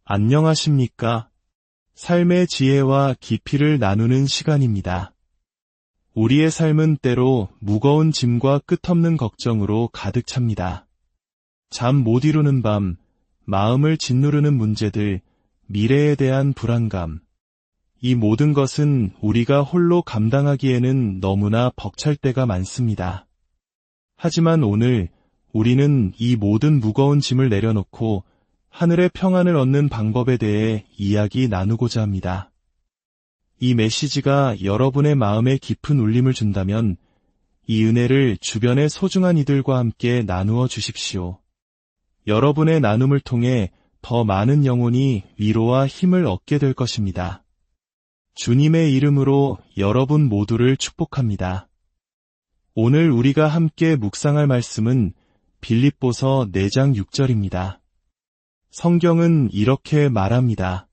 안녕하십니까? 삶의 지혜와 깊이를 나누는 시간입니다. 우리의 삶은 때로 무거운 짐과 끝없는 걱정으로 가득 찹니다. 잠 못 이루는 밤, 마음을 짓누르는 문제들, 미래에 대한 불안감. 이 모든 것은 우리가 홀로 감당하기에는 너무나 벅찰 때가 많습니다. 하지만 오늘 우리는 이 모든 무거운 짐을 내려놓고 하늘의 평안을 얻는 방법에 대해 이야기 나누고자 합니다. 이 메시지가 여러분의 마음에 깊은 울림을 준다면 이 은혜를 주변의 소중한 이들과 함께 나누어 주십시오. 여러분의 나눔을 통해 더 많은 영혼이 위로와 힘을 얻게 될 것입니다. 주님의 이름으로 여러분 모두를 축복합니다. 오늘 우리가 함께 묵상할 말씀은 빌립보서 4장 6절입니다. 성경은 이렇게 말합니다.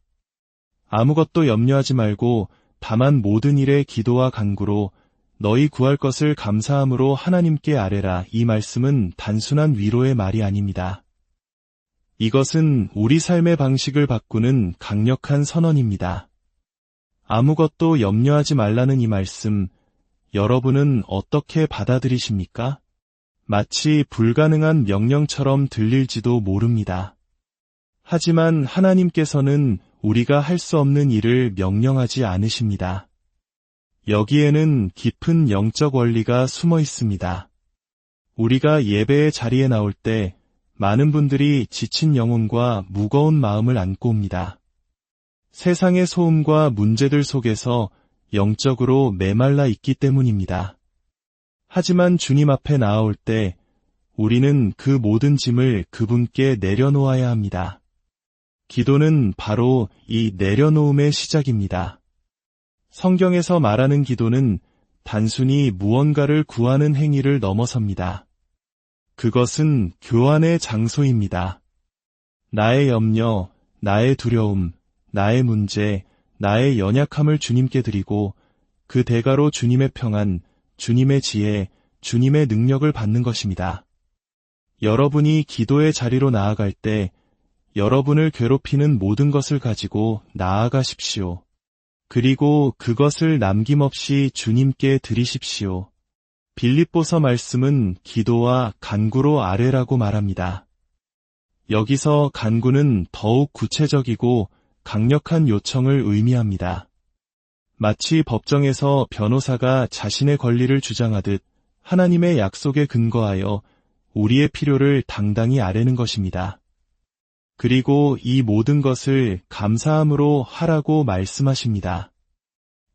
아무것도 염려하지 말고 다만 모든 일에 기도와 간구로 너희 구할 것을 감사함으로 하나님께 아뢰라. 이 말씀은 단순한 위로의 말이 아닙니다. 이것은 우리 삶의 방식을 바꾸는 강력한 선언입니다. 아무것도 염려하지 말라는 이 말씀, 여러분은 어떻게 받아들이십니까? 마치 불가능한 명령처럼 들릴지도 모릅니다. 하지만 하나님께서는 우리가 할 수 없는 일을 명령하지 않으십니다. 여기에는 깊은 영적 원리가 숨어 있습니다. 우리가 예배의 자리에 나올 때 많은 분들이 지친 영혼과 무거운 마음을 안고 옵니다. 세상의 소음과 문제들 속에서 영적으로 메말라 있기 때문입니다. 하지만 주님 앞에 나아올 때 우리는 그 모든 짐을 그분께 내려놓아야 합니다. 기도는 바로 이 내려놓음의 시작입니다. 성경에서 말하는 기도는 단순히 무언가를 구하는 행위를 넘어섭니다. 그것은 교환의 장소입니다. 나의 염려, 나의 두려움, 나의 문제, 나의 연약함을 주님께 드리고 그 대가로 주님의 평안, 주님의 지혜, 주님의 능력을 받는 것입니다. 여러분이 기도의 자리로 나아갈 때 여러분을 괴롭히는 모든 것을 가지고 나아가십시오. 그리고 그것을 남김없이 주님께 드리십시오. 빌립보서 말씀은 기도와 간구로 아뢰라고 말합니다. 여기서 간구는 더욱 구체적이고 강력한 요청을 의미합니다. 마치 법정에서 변호사가 자신의 권리를 주장하듯 하나님의 약속에 근거하여 우리의 필요를 당당히 아뢰는 것입니다. 그리고 이 모든 것을 감사함으로 하라고 말씀하십니다.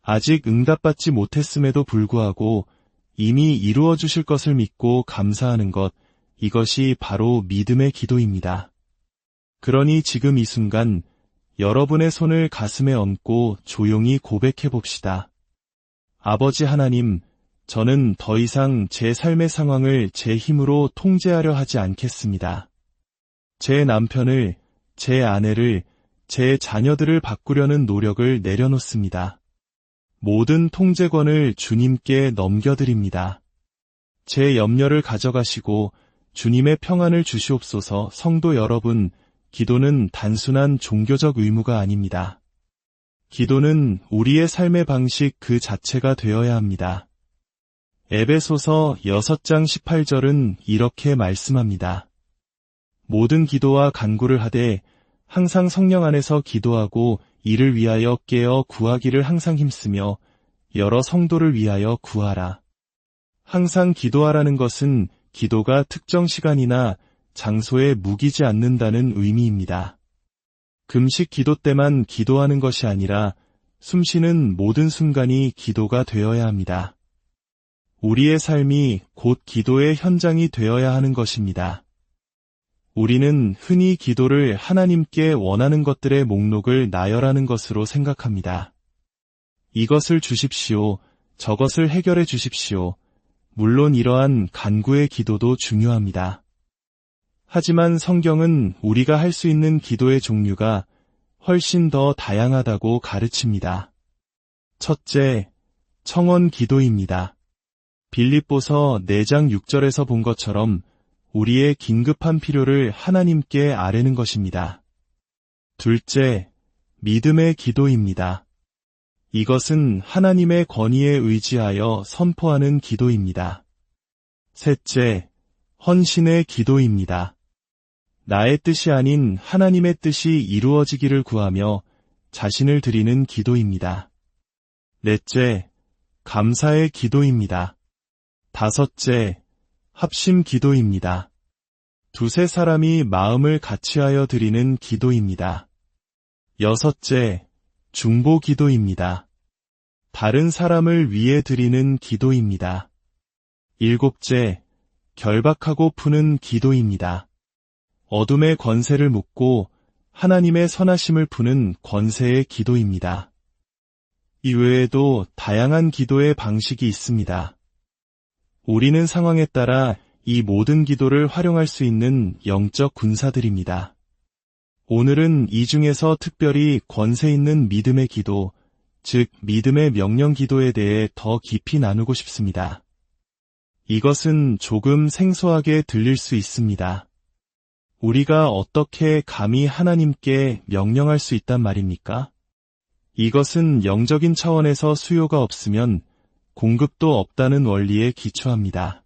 아직 응답받지 못했음에도 불구하고 이미 이루어 주실 것을 믿고 감사하는 것, 이것이 바로 믿음의 기도입니다. 그러니 지금 이 순간 여러분의 손을 가슴에 얹고 조용히 고백해 봅시다. 아버지 하나님, 저는 더 이상 제 삶의 상황을 제 힘으로 통제하려 하지 않겠습니다. 제 남편을, 제 아내를, 제 자녀들을 바꾸려는 노력을 내려놓습니다. 모든 통제권을 주님께 넘겨드립니다. 제 염려를 가져가시고 주님의 평안을 주시옵소서. 성도 여러분, 기도는 단순한 종교적 의무가 아닙니다. 기도는 우리의 삶의 방식 그 자체가 되어야 합니다. 에베소서 6장 18절은 이렇게 말씀합니다. 모든 기도와 간구를 하되 항상 성령 안에서 기도하고 이를 위하여 깨어 구하기를 항상 힘쓰며 여러 성도를 위하여 구하라. 항상 기도하라는 것은 기도가 특정 시간이나 장소에 묵이지 않는다는 의미입니다. 금식 기도 때만 기도하는 것이 아니라 숨쉬는 모든 순간이 기도가 되어야 합니다. 우리의 삶이 곧 기도의 현장이 되어야 하는 것입니다. 우리는 흔히 기도를 하나님께 원하는 것들의 목록을 나열하는 것으로 생각합니다. 이것을 주십시오. 저것을 해결해 주십시오. 물론 이러한 간구의 기도도 중요합니다. 하지만 성경은 우리가 할 수 있는 기도의 종류가 훨씬 더 다양하다고 가르칩니다. 첫째, 청원 기도입니다. 빌립보서 4장 6절에서 본 것처럼 우리의 긴급한 필요를 하나님께 아뢰는 것입니다. 둘째, 믿음의 기도입니다. 이것은 하나님의 권위에 의지하여 선포하는 기도입니다. 셋째, 헌신의 기도입니다. 나의 뜻이 아닌 하나님의 뜻이 이루어지기를 구하며 자신을 드리는 기도입니다. 넷째, 감사의 기도입니다. 다섯째, 합심 기도입니다. 두세 사람이 마음을 같이하여 드리는 기도입니다. 여섯째, 중보 기도입니다. 다른 사람을 위해 드리는 기도입니다. 일곱째, 결박하고 푸는 기도입니다. 어둠의 권세를 묶고 하나님의 선하심을 푸는 권세의 기도입니다. 이외에도 다양한 기도의 방식이 있습니다. 우리는 상황에 따라 이 모든 기도를 활용할 수 있는 영적 군사들입니다. 오늘은 이 중에서 특별히 권세 있는 믿음의 기도, 즉 믿음의 명령 기도에 대해 더 깊이 나누고 싶습니다. 이것은 조금 생소하게 들릴 수 있습니다. 우리가 어떻게 감히 하나님께 명령할 수 있단 말입니까? 이것은 영적인 차원에서 수요가 없으면 공급도 없다는 원리에 기초합니다.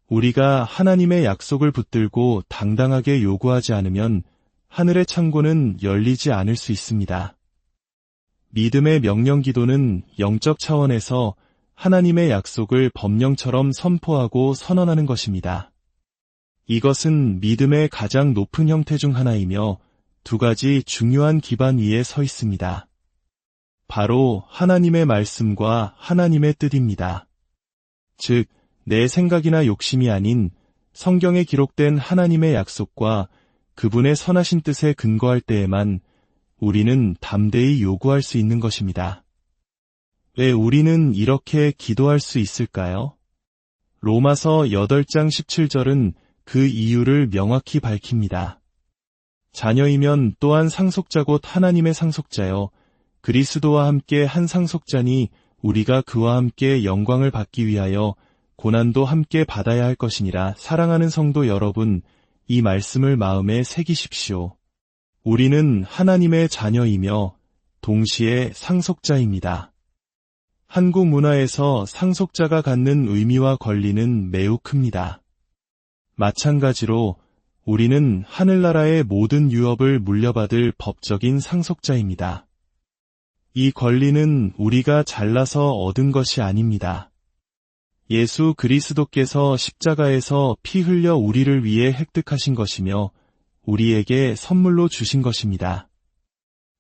우리가 하나님의 약속을 붙들고 당당하게 요구하지 않으면 하늘의 창고는 열리지 않을 수 있습니다. 믿음의 명령 기도는 영적 차원에서 하나님의 약속을 법령처럼 선포하고 선언하는 것입니다. 이것은 믿음의 가장 높은 형태 중 하나이며 두 가지 중요한 기반 위에 서 있습니다. 바로 하나님의 말씀과 하나님의 뜻입니다. 즉, 내 생각이나 욕심이 아닌 성경에 기록된 하나님의 약속과 그분의 선하신 뜻에 근거할 때에만 우리는 담대히 요구할 수 있는 것입니다. 왜 우리는 이렇게 기도할 수 있을까요? 로마서 8장 17절은 그 이유를 명확히 밝힙니다. 자녀이면 또한 상속자 곧 하나님의 상속자여 그리스도와 함께 한 상속자니 우리가 그와 함께 영광을 받기 위하여 고난도 함께 받아야 할 것이니라. 사랑하는 성도 여러분, 이 말씀을 마음에 새기십시오. 우리는 하나님의 자녀이며 동시에 상속자입니다. 한국 문화에서 상속자가 갖는 의미와 권리는 매우 큽니다. 마찬가지로 우리는 하늘나라의 모든 유업을 물려받을 법적인 상속자입니다. 이 권리는 우리가 잘나서 얻은 것이 아닙니다. 예수 그리스도께서 십자가에서 피 흘려 우리를 위해 획득하신 것이며 우리에게 선물로 주신 것입니다.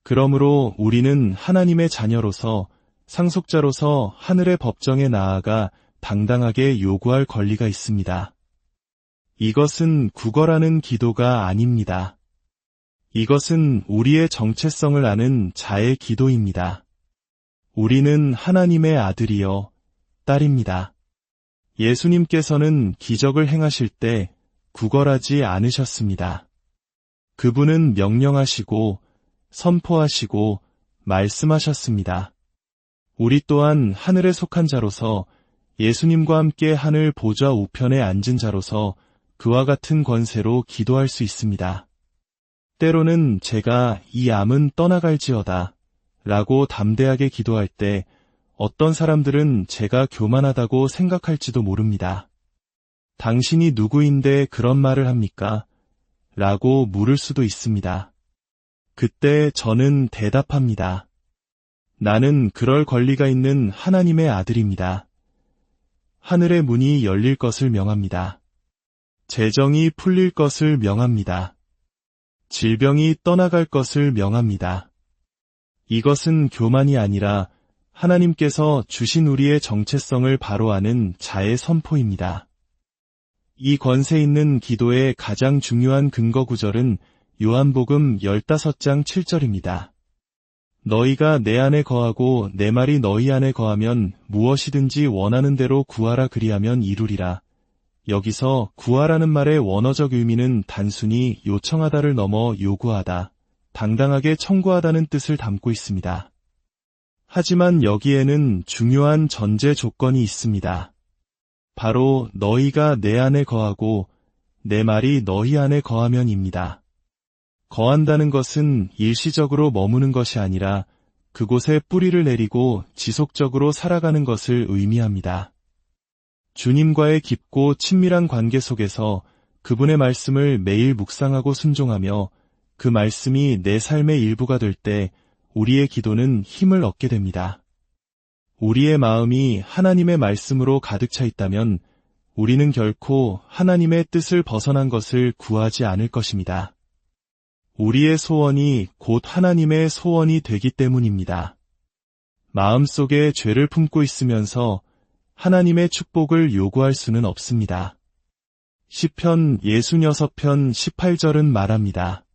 그러므로 우리는 하나님의 자녀로서 상속자로서 하늘의 법정에 나아가 당당하게 요구할 권리가 있습니다. 이것은 구걸하는 기도가 아닙니다. 이것은 우리의 정체성을 아는 자의 기도입니다. 우리는 하나님의 아들이요, 딸입니다. 예수님께서는 기적을 행하실 때 구걸하지 않으셨습니다. 그분은 명령하시고 선포하시고 말씀하셨습니다. 우리 또한 하늘에 속한 자로서 예수님과 함께 하늘 보좌 우편에 앉은 자로서 그와 같은 권세로 기도할 수 있습니다. 때로는 제가 이 암은 떠나갈지어다 라고 담대하게 기도할 때 어떤 사람들은 제가 교만하다고 생각할지도 모릅니다. 당신이 누구인데 그런 말을 합니까? 라고 물을 수도 있습니다. 그때 저는 대답합니다. 나는 그럴 권리가 있는 하나님의 아들입니다. 하늘의 문이 열릴 것을 명합니다. 재정이 풀릴 것을 명합니다. 질병이 떠나갈 것을 명합니다. 이것은 교만이 아니라 하나님께서 주신 우리의 정체성을 바로 아는 자의 선포입니다. 이 권세 있는 기도의 가장 중요한 근거 구절은 요한복음 15장 7절입니다. 너희가 내 안에 거하고 내 말이 너희 안에 거하면 무엇이든지 원하는 대로 구하라 그리하면 이루리라. 여기서 구하라는 말의 원어적 의미는 단순히 요청하다를 넘어 요구하다, 당당하게 청구하다는 뜻을 담고 있습니다. 하지만 여기에는 중요한 전제 조건이 있습니다. 바로 너희가 내 안에 거하고 내 말이 너희 안에 거하면입니다. 거한다는 것은 일시적으로 머무는 것이 아니라 그곳에 뿌리를 내리고 지속적으로 살아가는 것을 의미합니다. 주님과의 깊고 친밀한 관계 속에서 그분의 말씀을 매일 묵상하고 순종하며 그 말씀이 내 삶의 일부가 될 때 우리의 기도는 힘을 얻게 됩니다. 우리의 마음이 하나님의 말씀으로 가득 차 있다면 우리는 결코 하나님의 뜻을 벗어난 것을 구하지 않을 것입니다. 우리의 소원이 곧 하나님의 소원이 되기 때문입니다. 마음속에 죄를 품고 있으면서 하나님의 축복을 요구할 수는 없습니다. 시편 66편 18절은 말합니다.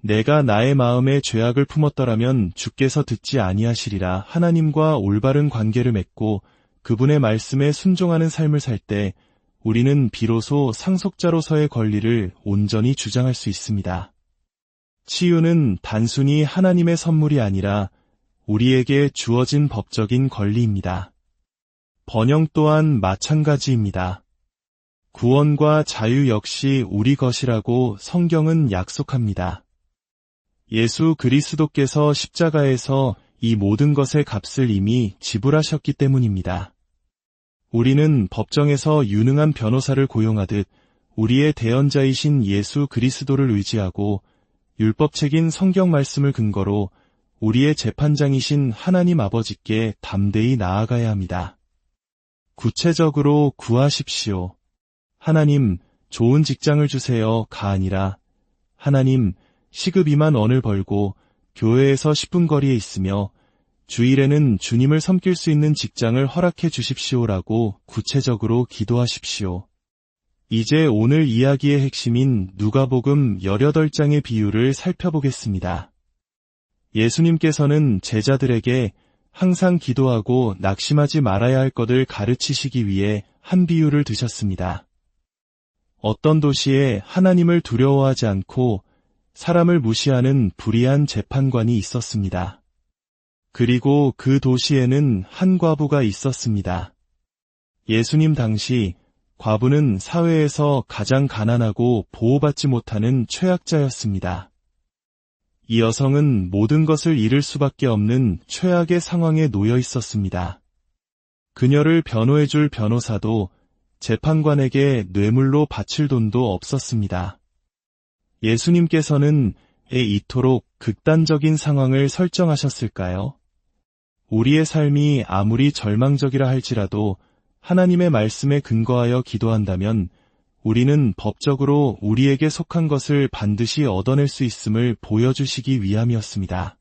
내가 나의 마음에 죄악을 품었더라면 주께서 듣지 아니하시리라. 하나님과 올바른 관계를 맺고 그분의 말씀에 순종하는 삶을 살 때 우리는 비로소 상속자로서의 권리를 온전히 주장할 수 있습니다. 치유는 단순히 하나님의 선물이 아니라 우리에게 주어진 법적인 권리입니다. 번영 또한 마찬가지입니다. 구원과 자유 역시 우리 것이라고 성경은 약속합니다. 예수 그리스도께서 십자가에서 이 모든 것의 값을 이미 지불하셨기 때문입니다. 우리는 법정에서 유능한 변호사를 고용하듯 우리의 대언자이신 예수 그리스도를 의지하고 율법책인 성경 말씀을 근거로 우리의 재판장이신 하나님 아버지께 담대히 나아가야 합니다. 구체적으로 구하십시오. 하나님, 좋은 직장을 주세요가 아니라 하나님, 시급 2만 원을 벌고 교회에서 10분 거리에 있으며 주일에는 주님을 섬길 수 있는 직장을 허락해 주십시오라고 구체적으로 기도하십시오. 이제 오늘 이야기의 핵심인 누가복음 18장의 비유를 살펴보겠습니다. 예수님께서는 제자들에게 항상 기도하고 낙심하지 말아야 할 것을 가르치시기 위해 한 비유를 드셨습니다. 어떤 도시에 하나님을 두려워하지 않고 사람을 무시하는 불의한 재판관이 있었습니다. 그리고 그 도시에는 한 과부가 있었습니다. 예수님 당시 과부는 사회에서 가장 가난하고 보호받지 못하는 최악자였습니다. 이 여성은 모든 것을 잃을 수밖에 없는 최악의 상황에 놓여 있었습니다. 그녀를 변호해줄 변호사도 재판관에게 뇌물로 바칠 돈도 없었습니다. 예수님께서는 왜 이토록 극단적인 상황을 설정하셨을까요? 우리의 삶이 아무리 절망적이라 할지라도 하나님의 말씀에 근거하여 기도한다면 우리는 법적으로 우리에게 속한 것을 반드시 얻어낼 수 있음을 보여주시기 위함이었습니다.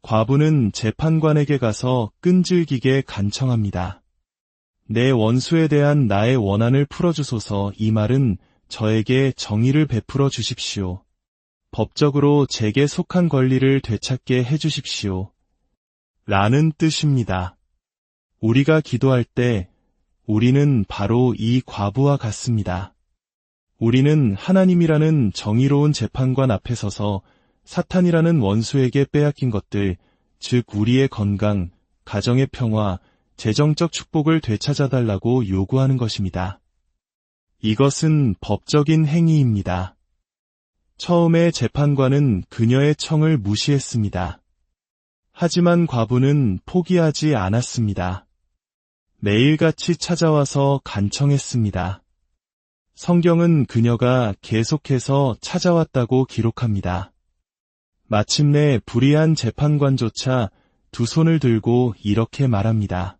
과부는 재판관에게 가서 끈질기게 간청합니다. 내 원수에 대한 나의 원한을 풀어주소서. 이 말은 저에게 정의를 베풀어 주십시오. 법적으로 제게 속한 권리를 되찾게 해주십시오. 라는 뜻입니다. 우리가 기도할 때 우리는 바로 이 과부와 같습니다. 우리는 하나님이라는 정의로운 재판관 앞에 서서 사탄이라는 원수에게 빼앗긴 것들, 즉 우리의 건강, 가정의 평화, 재정적 축복을 되찾아달라고 요구하는 것입니다. 이것은 법적인 행위입니다. 처음에 재판관은 그녀의 청을 무시했습니다. 하지만 과부는 포기하지 않았습니다. 매일같이 찾아와서 간청했습니다. 성경은 그녀가 계속해서 찾아왔다고 기록합니다. 마침내 불의한 재판관조차 두 손을 들고 이렇게 말합니다.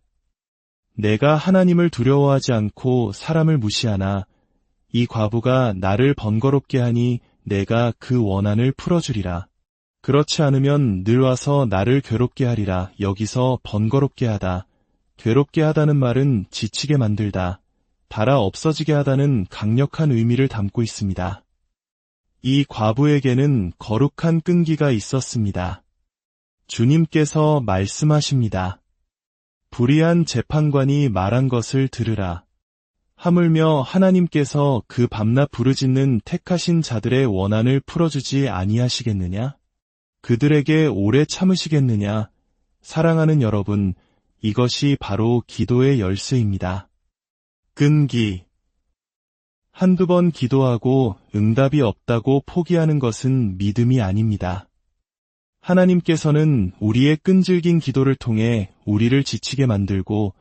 내가 하나님을 두려워하지 않고 사람을 무시하나 이 과부가 나를 번거롭게 하니 내가 그 원한을 풀어주리라. 그렇지 않으면 늘 와서 나를 괴롭게 하리라. 여기서 번거롭게 하다, 괴롭게 하다는 말은 지치게 만들다, 달아 없어지게 하다는 강력한 의미를 담고 있습니다. 이 과부에게는 거룩한 끈기가 있었습니다. 주님께서 말씀하십니다. 불의한 재판관이 말한 것을 들으라. 하물며 하나님께서 그 밤낮 부르짖는 택하신 자들의 원한을 풀어주지 아니하시겠느냐? 그들에게 오래 참으시겠느냐? 사랑하는 여러분, 이것이 바로 기도의 열쇠입니다. 끈기. 한두 번 기도하고 응답이 없다고 포기하는 것은 믿음이 아닙니다. 하나님께서는 우리의 끈질긴 기도를 통해 우리를 지치게 만들고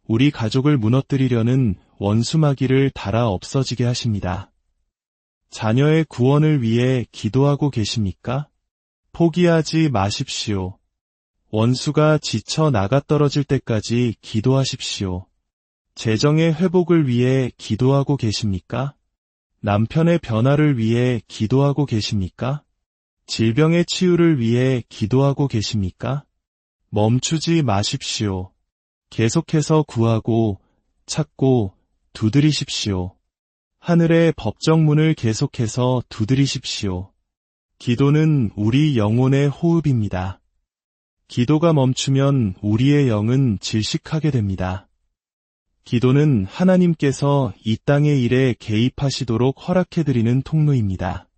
우리 가족을 무너뜨리려는 원수마귀를 달아 없어지게 하십니다. 자녀의 구원을 위해 기도하고 계십니까? 포기하지 마십시오. 원수가 지쳐 나가떨어질 때까지 기도하십시오. 재정의 회복을 위해 기도하고 계십니까? 남편의 변화를 위해 기도하고 계십니까? 질병의 치유를 위해 기도하고 계십니까? 멈추지 마십시오. 계속해서 구하고 찾고 두드리십시오. 하늘의 법정문을 계속해서 두드리십시오. 기도는 우리 영혼의 호흡입니다. 기도가 멈추면 우리의 영은 질식하게 됩니다. 기도는 하나님께서 이 땅의 일에 개입하시도록 허락해드리는 통로입니다.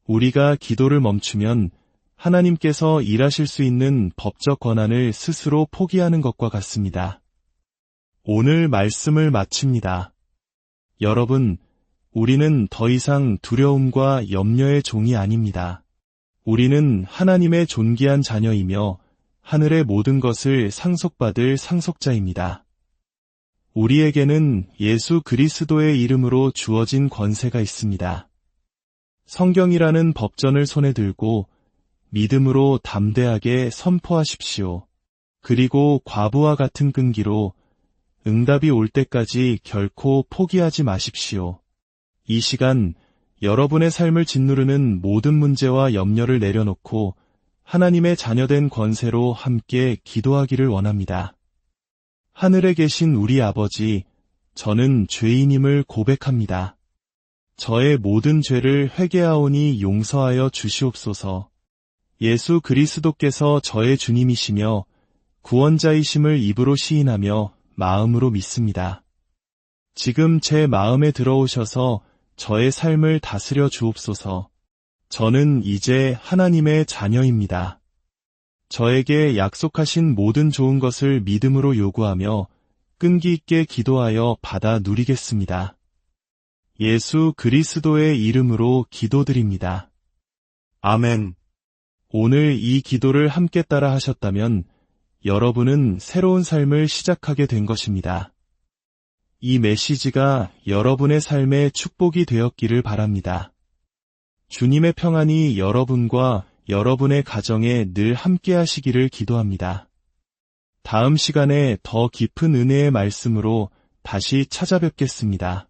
우리가 기도를 멈추면 하나님께서 일하실 수 있는 법적 권한을 스스로 포기하는 것과 같습니다. 오늘 말씀을 마칩니다. 여러분, 우리는 더 이상 두려움과 염려의 종이 아닙니다. 우리는 하나님의 존귀한 자녀이며 하늘의 모든 것을 상속받을 상속자입니다. 우리에게는 예수 그리스도의 이름으로 주어진 권세가 있습니다. 성경이라는 법전을 손에 들고 믿음으로 담대하게 선포하십시오. 그리고 과부와 같은 끈기로 응답이 올 때까지 결코 포기하지 마십시오. 이 시간 여러분의 삶을 짓누르는 모든 문제와 염려를 내려놓고 하나님의 자녀된 권세로 함께 기도하기를 원합니다. 하늘에 계신 우리 아버지, 저는 죄인임을 고백합니다. 저의 모든 죄를 회개하오니 용서하여 주시옵소서. 예수 그리스도께서 저의 주님이시며 구원자이심을 입으로 시인하며 마음으로 믿습니다. 지금 제 마음에 들어오셔서 저의 삶을 다스려 주옵소서. 저는 이제 하나님의 자녀입니다. 저에게 약속하신 모든 좋은 것을 믿음으로 요구하며 끈기 있게 기도하여 받아 누리겠습니다. 예수 그리스도의 이름으로 기도드립니다. 아멘. 오늘 이 기도를 함께 따라 하셨다면 여러분은 새로운 삶을 시작하게 된 것입니다. 이 메시지가 여러분의 삶에 축복이 되었기를 바랍니다. 주님의 평안이 여러분과 여러분의 가정에 늘 함께 하시기를 기도합니다. 다음 시간에 더 깊은 은혜의 말씀으로 다시 찾아뵙겠습니다.